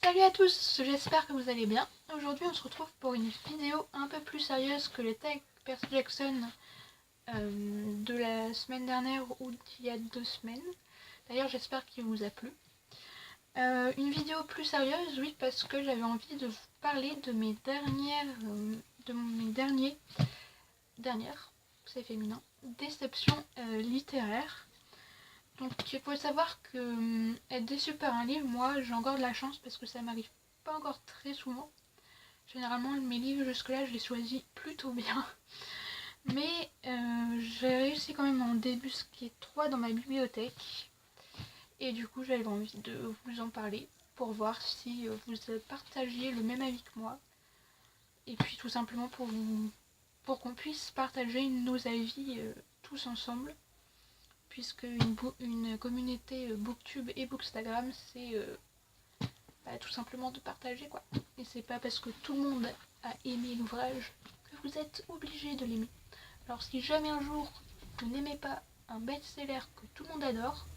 Salut à tous, j'espère que vous allez bien. Aujourd'hui on se retrouve pour une vidéo un peu plus sérieuse que le tag Percy Jackson de la semaine dernière ou d'il y a 2 semaines. D'ailleurs j'espère qu'il vous a plu. Une vidéo plus sérieuse, oui, parce que j'avais envie de vous parler de mes dernières, c'est féminin, déceptions littéraires. Donc il faut savoir que être déçu par un livre, moi j'ai encore de la chance parce que ça m'arrive pas encore très souvent. Généralement mes livres jusque-là je les choisis plutôt bien. Mais j'ai réussi quand même à en débusquer 3 dans ma bibliothèque. Et du coup j'avais envie de vous en parler pour voir si vous partagiez le même avis que moi. Et puis tout simplement pour qu'on puisse partager nos avis tous ensemble. Puisque une communauté Booktube et Bookstagram, c'est tout simplement de partager quoi. Et c'est pas parce que tout le monde a aimé l'ouvrage que vous êtes obligé de l'aimer. Alors si jamais un jour vous n'aimez pas un best-seller que tout le monde adore,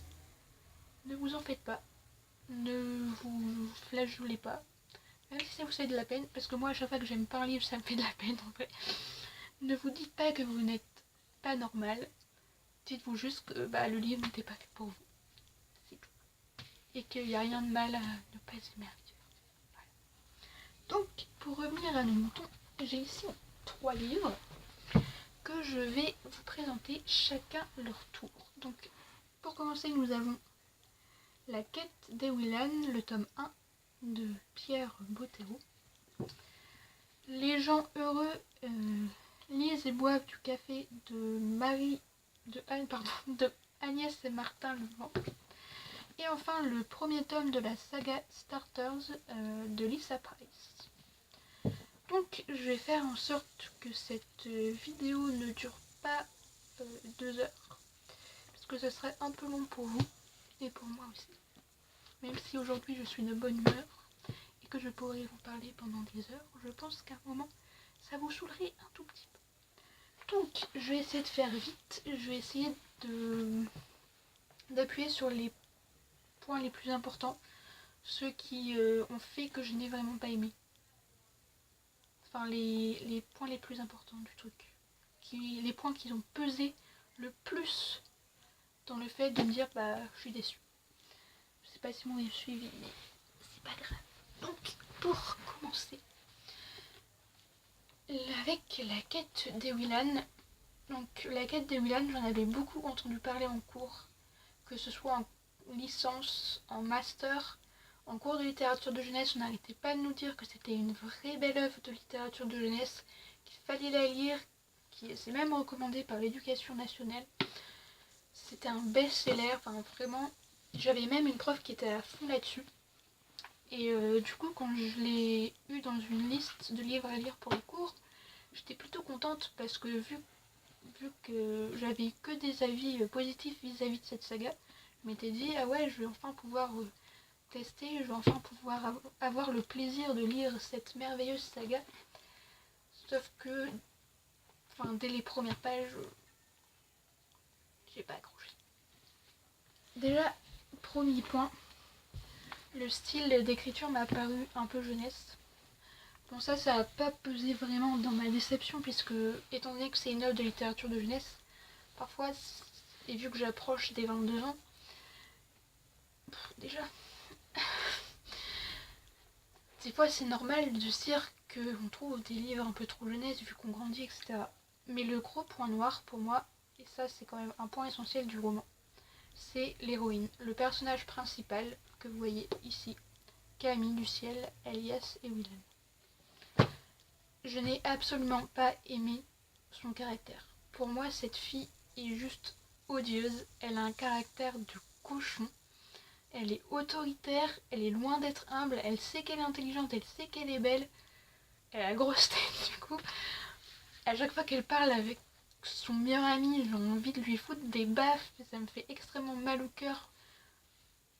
ne vous en faites pas, ne vous flageolez pas, même si ça vous fait de la peine, parce que moi à chaque fois que j'aime pas un livre ça me fait de la peine en vrai. Ne vous dites pas que vous n'êtes pas normal, dites-vous juste que le livre n'était pas fait pour vous. C'est tout. Et qu'il n'y a rien de mal à ne pas aimer un livre. Voilà. Donc, pour revenir à nos moutons, j'ai ici 3 livres que je vais vous présenter chacun leur tour. Donc, pour commencer, nous avons La quête d'Ewillan, le tome 1 de Pierre Bottero. Les gens heureux lisent et boivent du café de Agnès et Martin Levent. Et enfin, le premier tome de la saga Starters de Lisa Price. Donc, je vais faire en sorte que cette vidéo ne dure pas 2 heures. Parce que ce serait un peu long pour vous et pour moi aussi. Même si aujourd'hui je suis de bonne humeur et que je pourrais vous parler pendant des heures, je pense qu'à un moment, ça vous saoulerait un tout petit peu. Donc, je vais essayer de faire vite. Je vais essayer d'appuyer sur les points les plus importants, ceux qui ont fait que je n'ai vraiment pas aimé. Enfin, les points les plus importants du truc. Les points qui ont pesé le plus dans le fait de me dire je suis déçue. Je sais pas si vous m'avez suivi, mais c'est pas grave. Donc, pour commencer, avec la quête d'Ewillan. Donc, la quête d'Ewillan, j'en avais beaucoup entendu parler en cours, que ce soit en licence, en master, en cours de littérature de jeunesse. On n'arrêtait pas de nous dire que c'était une vraie belle œuvre de littérature de jeunesse, qu'il fallait la lire, c'est même recommandé par l'éducation nationale. C'était un best-seller, enfin vraiment, j'avais même une prof qui était à fond là-dessus. Et du coup, quand je l'ai eu dans une liste de livres à lire pour le cours, j'étais plutôt contente parce que vu que j'avais que des avis positifs vis-à-vis de cette saga, je m'étais dit ah ouais, je vais enfin pouvoir tester, je vais enfin pouvoir avoir le plaisir de lire cette merveilleuse saga. Sauf que dès les premières pages, j'ai pas accroché. Déjà, premier point, le style d'écriture m'a paru un peu jeunesse. Bon, ça n'a pas pesé vraiment dans ma déception, puisque, étant donné que c'est une œuvre de littérature de jeunesse, parfois, et vu que j'approche des 22 ans, déjà, des fois c'est normal de se dire qu'on trouve des livres un peu trop jeunesse vu qu'on grandit, etc. Mais le gros point noir pour moi, et ça c'est quand même un point essentiel du roman, c'est l'héroïne, le personnage principal que vous voyez ici, Camille du ciel, alias Ewillan. Je n'ai absolument pas aimé son caractère. Pour moi, cette fille est juste odieuse. Elle a un caractère de cochon. Elle est autoritaire, elle est loin d'être humble, elle sait qu'elle est intelligente, elle sait qu'elle est belle. Elle a la grosse tête du coup. À chaque fois qu'elle parle avec son meilleur ami, j'ai envie de lui foutre des baffes. Ça me fait extrêmement mal au cœur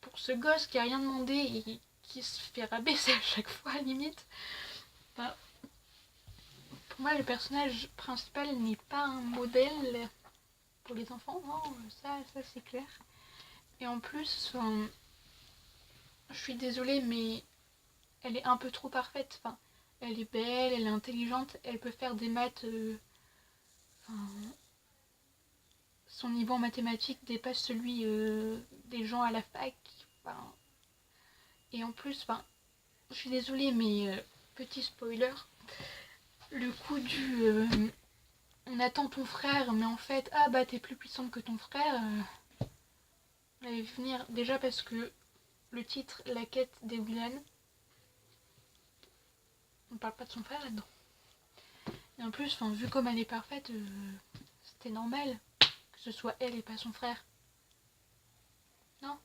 pour ce gosse qui a rien demandé et qui se fait rabaisser à chaque fois limite. Pour moi, le personnage principal n'est pas un modèle pour les enfants, non, ça c'est clair. Et en plus, je suis désolée, mais elle est un peu trop parfaite. Enfin, elle est belle, elle est intelligente, elle peut faire des maths. Enfin, son niveau en mathématiques dépasse celui des gens à la fac. Enfin, et en plus, enfin, je suis désolée, mais petit spoiler, le coup du on attend ton frère, mais en fait, ah bah t'es plus puissante que ton frère, on l'avait vu venir déjà parce que le titre, la quête des Willan, on parle pas de son frère là-dedans. Et en plus, vu comme elle est parfaite, c'était normal que ce soit elle et pas son frère. Non.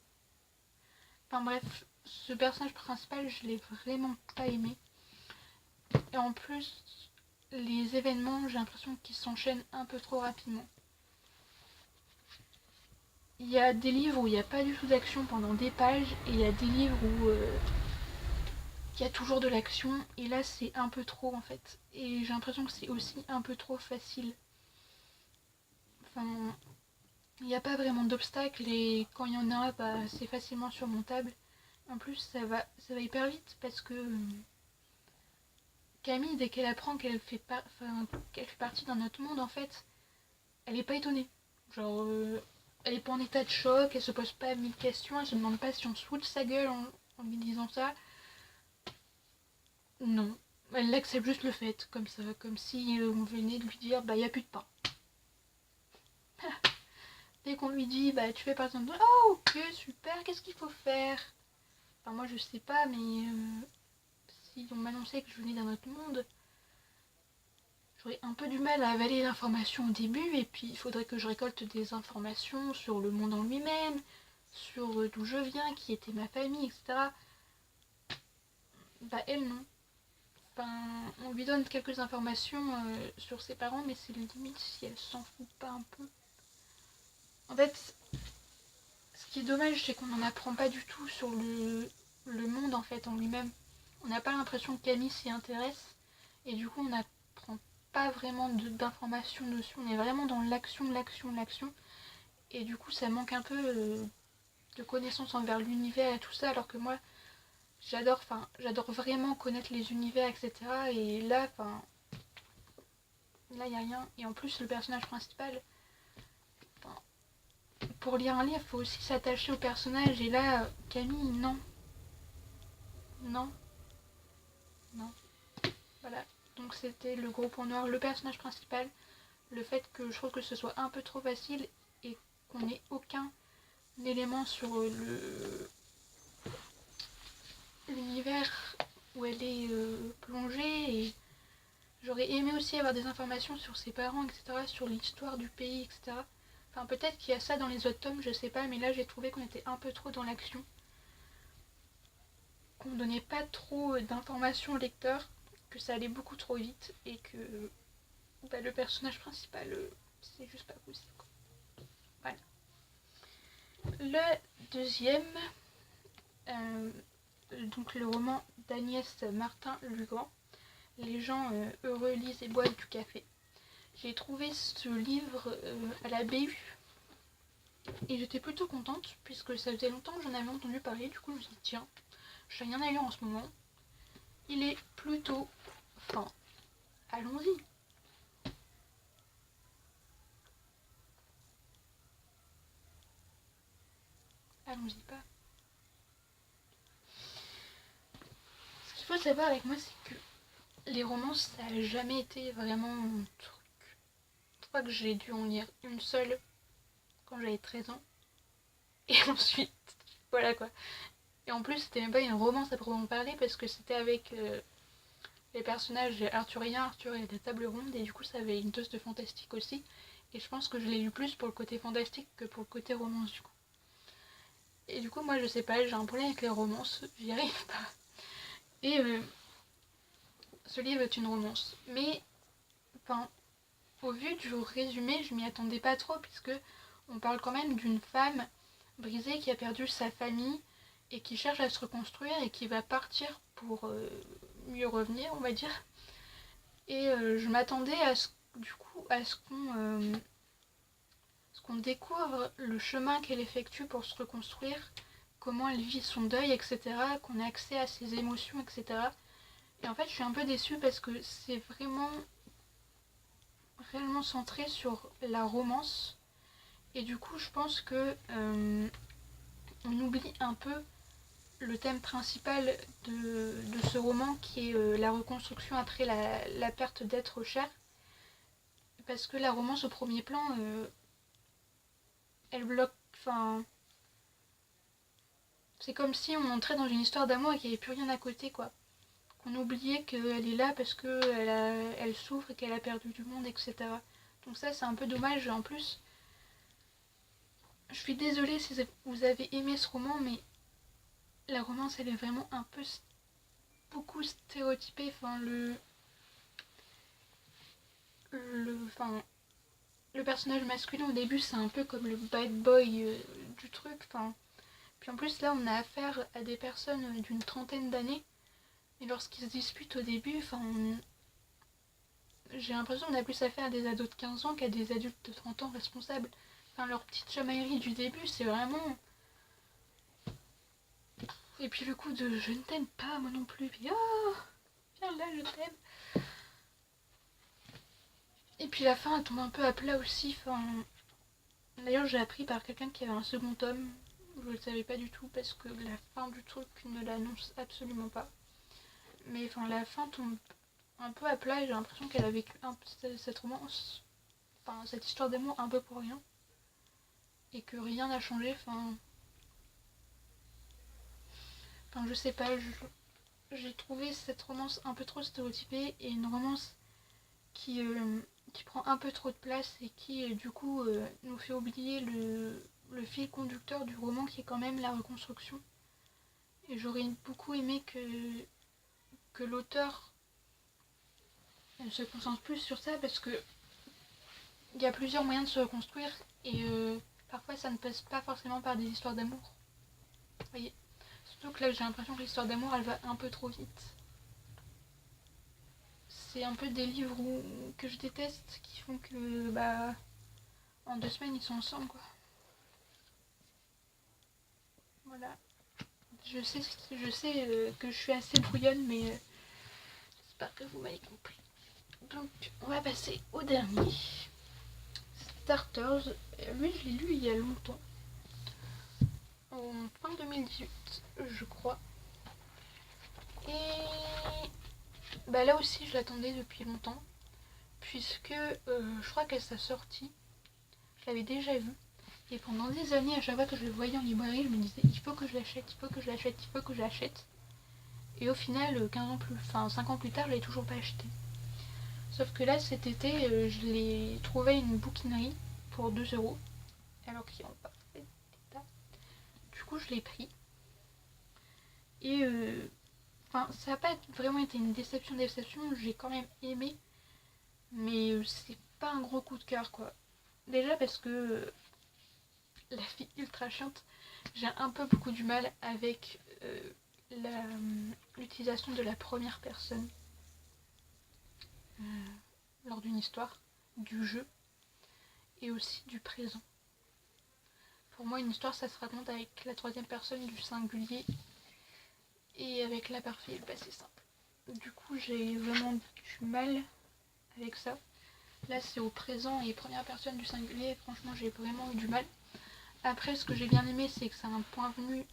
Enfin bref, ce personnage principal, je l'ai vraiment pas aimé. Et en plus, les événements, j'ai l'impression qu'ils s'enchaînent un peu trop rapidement. Il y a des livres où il n'y a pas du tout d'action pendant des pages, et il y a des livres où il y a toujours de l'action, et là c'est un peu trop en fait. Et j'ai l'impression que c'est aussi un peu trop facile. Enfin, il n'y a pas vraiment d'obstacles, et quand il y en a, bah, c'est facilement surmontable. En plus, ça va hyper vite, parce que Camille, dès qu'elle apprend qu'elle fait partie d'un autre monde, en fait, elle est pas étonnée. Genre, elle est pas en état de choc, elle se pose pas mille questions, elle se demande pas si on se fout de sa gueule en lui disant ça. Non. Elle accepte juste le fait, comme ça, comme si on venait de lui dire bah y a plus de pain. Dès qu'on lui dit bah tu fais par exemple oh ok super, qu'est-ce qu'il faut faire. Enfin moi je sais pas, mais si on m'annonçait que je venais d'un autre monde, j'aurais un peu du mal à avaler l'information au début, et puis il faudrait que je récolte des informations sur le monde en lui-même, sur d'où je viens, qui était ma famille, etc. Bah elle non. Enfin, on lui donne quelques informations sur ses parents, mais c'est limite si elle s'en fout pas un peu. En fait, ce qui est dommage, c'est qu'on n'en apprend pas du tout sur le monde en fait en lui-même. On n'a pas l'impression que Camille s'y intéresse, et du coup on n'apprend pas vraiment d'informations dessus. On est vraiment dans l'action, l'action, l'action, et du coup ça manque un peu de connaissances envers l'univers et tout ça, alors que moi j'adore vraiment connaître les univers, etc. Et là, là il y a rien. Et en plus le personnage principal, pour lire un livre, il faut aussi s'attacher au personnage. Et là, Camille, non. Non. Non. Voilà. Donc c'était le gros point noir. Le personnage principal. Le fait que je trouve que ce soit un peu trop facile et qu'on n'ait aucun élément sur l'univers où elle est plongée. Et j'aurais aimé aussi avoir des informations sur ses parents, etc. Sur l'histoire du pays, etc. Enfin, peut-être qu'il y a ça dans les autres tomes, je sais pas. Mais là, j'ai trouvé qu'on était un peu trop dans l'action. Qu'on ne donnait pas trop d'informations au lecteur, que ça allait beaucoup trop vite, et que bah, le personnage principal, c'est juste pas possible. Voilà. Le deuxième, euh, donc le roman d'Agnès Martin-Lugan, Les gens heureux lisent et boivent du café. J'ai trouvé ce livre à la BU, et j'étais plutôt contente, puisque ça faisait longtemps que j'en avais entendu parler. Du coup je me suis dit tiens, j'ai rien à lire en ce moment, il est plutôt fin. Allons-y. Allons-y pas. Ce qu'il faut savoir avec moi, c'est que les romans, ça n'a jamais été vraiment mon truc. Je crois que j'ai dû en lire une seule quand j'avais 13 ans. Et ensuite, voilà quoi. Et en plus, c'était même pas une romance à proprement parler, parce que c'était avec les personnages arthuriens, Arthur et la table ronde, et du coup, ça avait une dose de fantastique aussi. Et je pense que je l'ai lu plus pour le côté fantastique que pour le côté romance, du coup. Et du coup, moi, je sais pas, j'ai un problème avec les romances, j'y arrive pas. Et ce livre est une romance. Mais, enfin, au vu du résumé, je m'y attendais pas trop, puisque on parle quand même d'une femme brisée qui a perdu sa famille et qui cherche à se reconstruire et qui va partir pour mieux revenir, on va dire. Et je m'attendais à ce, du coup, à ce qu'on découvre le chemin qu'elle effectue pour se reconstruire comment elle vit son deuil, etc., qu'on a accès à ses émotions, etc. Et en fait, je suis un peu déçue parce que c'est vraiment réellement centré sur la romance. Et du coup, je pense que on oublie un peu le thème principal de ce roman qui est la reconstruction après la perte d'être cher. Parce que la romance au premier plan, elle bloque. Enfin, c'est comme si on entrait dans une histoire d'amour et qu'il n'y avait plus rien à côté, quoi. Qu'on oubliait qu'elle est là parce qu'elle souffre et qu'elle a perdu du monde, etc. Donc ça, c'est un peu dommage. En plus, je suis désolée si vous avez aimé ce roman, mais la romance, elle est vraiment un peu beaucoup stéréotypée. Enfin, enfin, le personnage masculin au début, c'est un peu comme le bad boy du truc. Enfin, puis en plus, là, on a affaire à des personnes d'une trentaine d'années. Et lorsqu'ils se disputent au début, enfin, j'ai l'impression qu'on a plus affaire à des ados de 15 ans qu'à des adultes de 30 ans responsables. Enfin, leur petite chamaillerie du début, c'est vraiment... Et puis le coup de je ne t'aime pas, moi non plus. Puis oh, viens là, je t'aime. Et puis la fin, elle tombe un peu à plat aussi. Enfin, d'ailleurs, j'ai appris par quelqu'un qui avait un second tome. Je ne le savais pas du tout parce que la fin du truc ne l'annonce absolument pas. Mais enfin, la fin tombe un peu à plat et j'ai l'impression qu'elle a vécu cette romance, enfin cette histoire d'amour un peu pour rien. Et que rien n'a changé. Enfin je sais pas, j'ai trouvé cette romance un peu trop stéréotypée et une romance qui prend un peu trop de place et qui du coup nous fait oublier le fil conducteur du roman qui est quand même la reconstruction. Et j'aurais beaucoup aimé que l'auteur se concentre plus sur ça parce que il y a plusieurs moyens de se reconstruire et parfois ça ne passe pas forcément par des histoires d'amour. Vous voyez. Surtout que là j'ai l'impression que l'histoire d'amour elle va un peu trop vite. C'est un peu des livres que je déteste qui font que bah en 2 semaines ils sont ensemble quoi. Voilà. Je sais que je suis assez brouillonne mais j'espère que vous m'avez compris. Donc on va passer au dernier. Starters. Lui je l'ai lu il y a longtemps. En fin 2018 je crois. Et bah là aussi je l'attendais depuis longtemps. Puisque je crois qu'à sa sortie, je l'avais déjà vu. Et pendant des années, à chaque fois que je le voyais en librairie, je me disais il faut que je l'achète, il faut que je l'achète, il faut que je l'achète. Et au final, 15 ans plus, enfin 5 ans plus tard, je l'avais toujours pas acheté. Sauf que là, cet été, je l'ai trouvé une bouquinerie pour 2 euros. Alors qu'il en parfait état. Du coup, je l'ai pris. Et enfin, ça n'a pas vraiment été une déception, j'ai quand même aimé. Mais c'est pas un gros coup de cœur quoi. Déjà parce que la fille ultra chiante, j'ai un peu beaucoup du mal avec l'utilisation de la première personne lors d'une histoire, du jeu et aussi du présent. Pour moi, une histoire, ça se raconte avec la troisième personne du singulier et avec l'imparfait et le passé simple. Du coup, j'ai vraiment du mal avec ça. Là, c'est au présent et première personne du singulier, et franchement, j'ai vraiment eu du mal. Après, ce que j'ai bien aimé, c'est que c'est un point de vue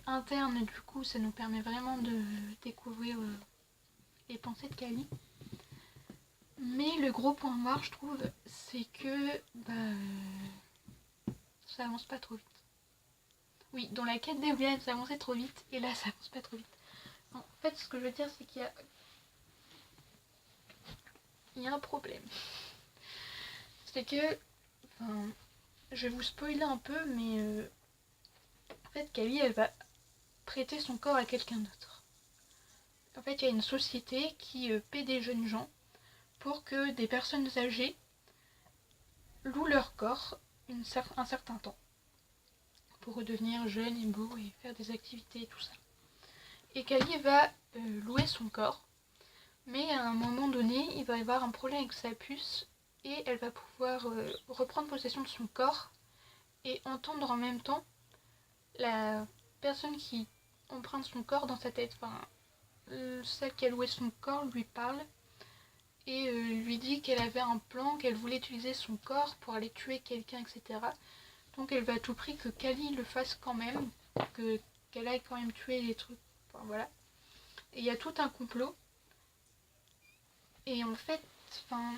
interne, du coup, ça nous permet vraiment de découvrir les pensées de Kali. Mais le gros point noir, je trouve, c'est que ça avance pas trop vite. Oui, dans la quête d'Evelyn, ça avançait trop vite, et là, ça avance pas trop vite. En fait, ce que je veux dire, c'est qu'il y a un problème. C'est que, enfin, je vais vous spoiler un peu, mais en fait, Kali, elle va prêter son corps à quelqu'un d'autre. En fait, il y a une société qui paie des jeunes gens pour que des personnes âgées louent leur corps un certain temps pour redevenir jeunes et beaux et faire des activités et tout ça. Et Kali va louer son corps, mais à un moment donné, il va y avoir un problème avec sa puce et elle va pouvoir reprendre possession de son corps et entendre en même temps la personne qui emprunte son corps dans sa tête. Enfin, celle qui a loué son corps lui parle et lui dit qu'elle avait un plan, qu'elle voulait utiliser son corps pour aller tuer quelqu'un, etc. Donc elle veut à tout prix que Kali le fasse quand même, qu'elle aille quand même tuer les trucs. Enfin, voilà. Et il y a tout un complot. Et en fait, enfin,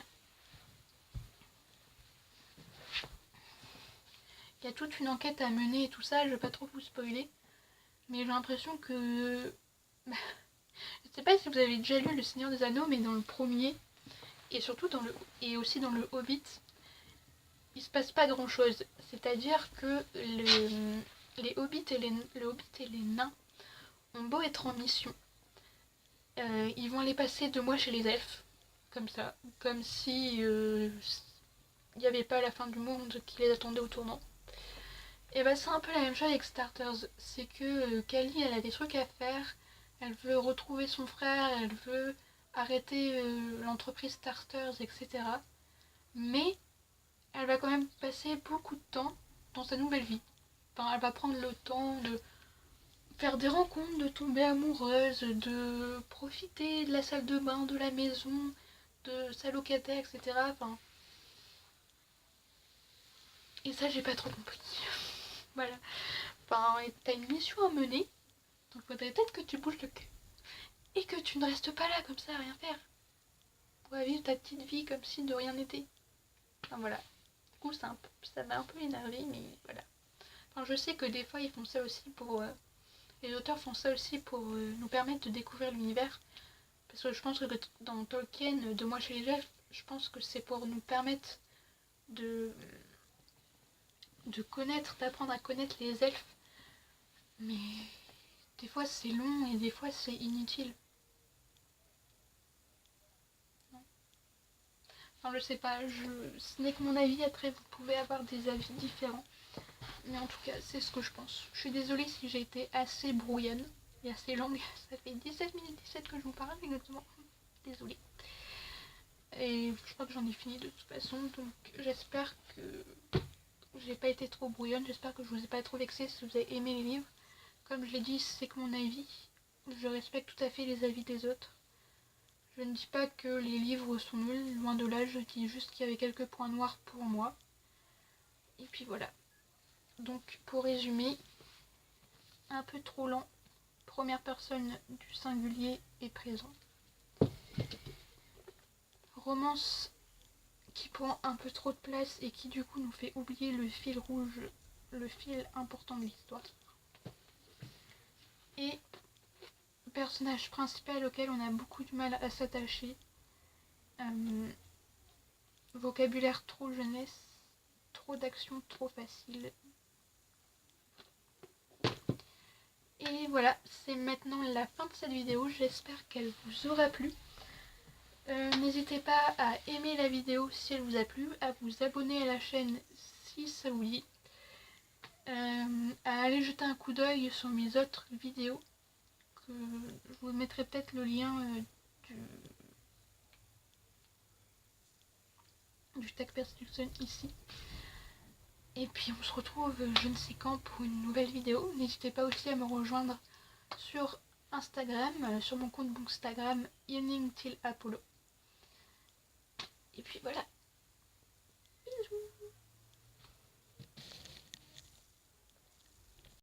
il y a toute une enquête à mener et tout ça, je vais pas trop vous spoiler. Mais j'ai l'impression que... Je sais pas si vous avez déjà lu Le Seigneur des Anneaux, mais dans le premier, et surtout et aussi dans le Hobbit, il se passe pas grand chose. C'est-à-dire que les hobbits le Hobbit et les nains ont beau être en mission. Ils vont aller passer 2 mois chez les elfes, comme ça, comme si il n'y avait pas la fin du monde qui les attendait au tournant. Et bah c'est un peu la même chose avec Starters, c'est que Kali elle a des trucs à faire, elle veut retrouver son frère, elle veut arrêter l'entreprise Starters, etc. Mais elle va quand même passer beaucoup de temps dans sa nouvelle vie. Enfin, elle va prendre le temps de faire des rencontres, de tomber amoureuse, de profiter de la salle de bain, de la maison, de sa locataire, etc. Enfin, et ça, j'ai pas trop compris. Voilà. Enfin, t'as une mission à mener, donc faudrait peut-être que tu bouges le cul. Et que tu ne restes pas là comme ça à rien faire. Pour vivre ta petite vie comme si de rien n'était. Enfin voilà. Du coup, ça m'a un peu énervé, mais voilà. Enfin, je sais que des fois, ils font ça aussi pour... les auteurs font ça aussi pour nous permettre de découvrir l'univers. Parce que je pense que dans Tolkien, De moi chez les elfes, je pense que c'est pour nous permettre de connaître, d'apprendre à connaître les elfes. Mais des fois c'est long et des fois c'est inutile. Non. Enfin, je sais pas, ce n'est que mon avis, après vous pouvez avoir des avis différents. Mais en tout cas, c'est ce que je pense. Je suis désolée si j'ai été assez brouillonne et assez longue. Ça fait 17 minutes 17 que je vous parle exactement. Désolée. Et je crois que j'en ai fini de toute façon. Donc j'espère que j'ai pas été trop brouillonne. J'espère que je vous ai pas trop vexé si vous avez aimé les livres. Comme je l'ai dit, c'est que mon avis. Je respecte tout à fait les avis des autres. Je ne dis pas que les livres sont nuls, loin de là, je dis juste qu'il y avait quelques points noirs pour moi. Et puis voilà. Donc pour résumer, un peu trop lent, première personne du singulier est présent. Romance qui prend un peu trop de place et qui du coup nous fait oublier le fil rouge, le fil important de l'histoire. Et personnage principal auquel on a beaucoup de mal à s'attacher. Vocabulaire trop jeunesse, trop d'action, trop facile. Et voilà, c'est maintenant la fin de cette vidéo. J'espère qu'elle vous aura plu. N'hésitez pas à aimer la vidéo si elle vous a plu, à vous abonner à la chaîne si ça vous dit, à aller jeter un coup d'œil sur mes autres vidéos, que je vous mettrai peut-être le lien du Tag Perception ici. Et puis on se retrouve je ne sais quand pour une nouvelle vidéo. N'hésitez pas aussi à me rejoindre sur Instagram, sur mon compte Bookstagram Evening Till Apollo. Et puis voilà.